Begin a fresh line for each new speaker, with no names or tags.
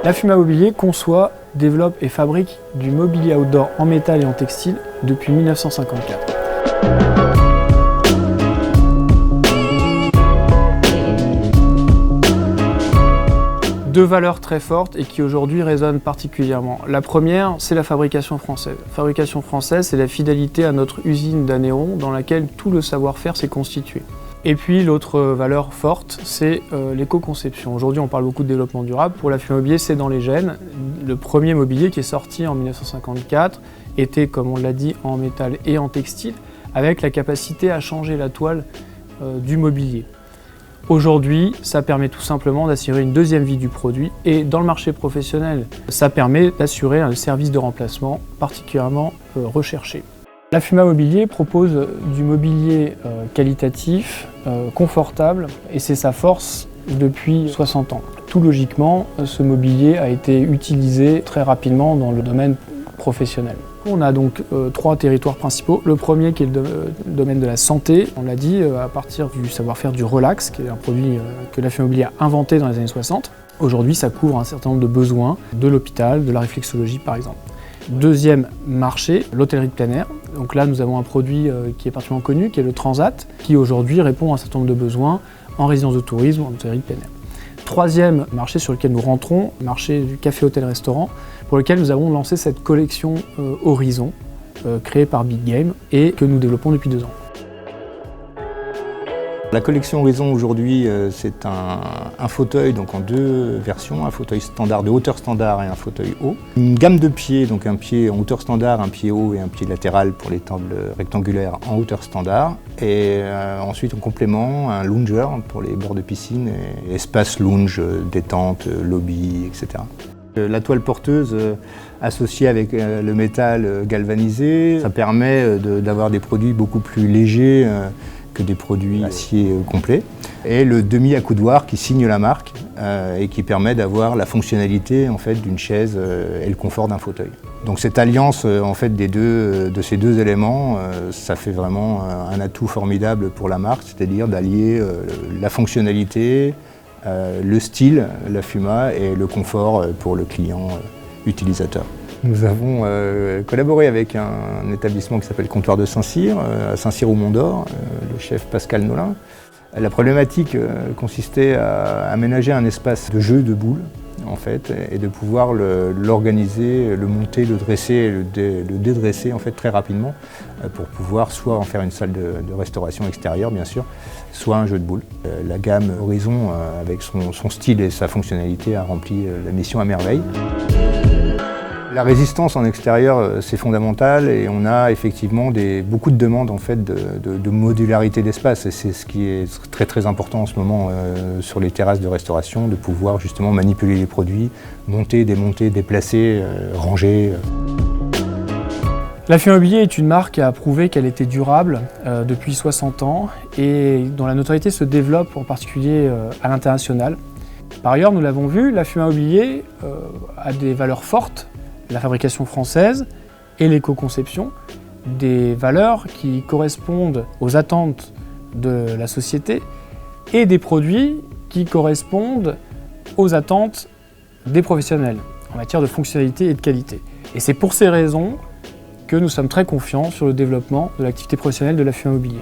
La Fuma Mobilier conçoit, développe et fabrique du mobilier outdoor en métal et en textile depuis 1954. Deux valeurs très fortes et qui aujourd'hui résonnent particulièrement. La première, c'est la fabrication française. La fabrication française, c'est la fidélité à notre usine d'Annéron dans laquelle tout le savoir-faire s'est constitué. Et puis l'autre valeur forte, c'est l'éco-conception. Aujourd'hui, on parle beaucoup de développement durable. Pour la Fuma Mobilier, c'est dans les gènes. Le premier mobilier qui est sorti en 1954 était, comme on l'a dit, en métal et en textile, avec la capacité à changer la toile du mobilier. Aujourd'hui, ça permet tout simplement d'assurer une deuxième vie du produit et dans le marché professionnel, ça permet d'assurer un service de remplacement particulièrement recherché. La Fuma Mobilier propose du mobilier qualitatif, confortable et c'est sa force depuis 60 ans. Tout logiquement, ce mobilier a été utilisé très rapidement dans le domaine professionnel. On a donc trois territoires principaux. Le premier qui est le domaine de la santé, on l'a dit, à partir du savoir-faire du relax, qui est un produit que la Fuma Mobilier a inventé dans les années 60. Aujourd'hui, ça couvre un certain nombre de besoins de l'hôpital, de la réflexologie par exemple. Deuxième marché, l'hôtellerie de plein air. Donc là, nous avons un produit qui est particulièrement connu, qui est le Transat, qui aujourd'hui répond à un certain nombre de besoins en résidence de tourisme ou en hôtellerie de plein air. Troisième marché sur lequel nous rentrons, le marché du café, hôtel, restaurant, pour lequel nous avons lancé cette collection Horizon, créée par Big Game et que nous développons depuis 2 ans.
La collection Horizon aujourd'hui, c'est un fauteuil donc en 2 versions, un fauteuil standard de hauteur standard et un fauteuil haut. Une gamme de pieds, donc un pied en hauteur standard, un pied haut et un pied latéral pour les tables rectangulaires en hauteur standard. Et ensuite en complément, un lounger pour les bords de piscine et espace lounge, détente, lobby, etc. La toile porteuse associée avec le métal galvanisé, ça permet d'avoir des produits beaucoup plus légers que des produits acier complets. Et le demi-accoudoir qui signe la marque et qui permet d'avoir la fonctionnalité en fait, d'une chaise et le confort d'un fauteuil. Donc cette alliance en fait, de ces deux éléments, ça fait vraiment un atout formidable pour la marque, c'est-à-dire d'allier la fonctionnalité, le style, la Fuma et le confort pour le client utilisateur. Nous avons collaboré avec un établissement qui s'appelle Comptoir de Saint-Cyr, à Saint-Cyr au Mont-d'Or, le chef Pascal Nolin. La problématique consistait à aménager un espace de jeu de boules en fait, et de pouvoir l'organiser, le monter, le dresser, le dédresser en fait, très rapidement pour pouvoir soit en faire une salle de restauration extérieure bien sûr, soit un jeu de boules. La gamme Horizon avec son style et sa fonctionnalité a rempli la mission à merveille. La résistance en extérieur, c'est fondamental et on a effectivement beaucoup de demandes en fait, de modularité d'espace et c'est ce qui est très très important en ce moment sur les terrasses de restauration, de pouvoir justement manipuler les produits, monter, démonter, déplacer, ranger.
La Fuma Mobilier est une marque qui a prouvé qu'elle était durable depuis 60 ans et dont la notoriété se développe en particulier à l'international. Par ailleurs, nous l'avons vu, la Fuma Mobilier a des valeurs fortes, la fabrication française et l'éco-conception, des valeurs qui correspondent aux attentes de la société et des produits qui correspondent aux attentes des professionnels en matière de fonctionnalité et de qualité. Et c'est pour ces raisons que nous sommes très confiants sur le développement de l'activité professionnelle de la Fuma Mobilier.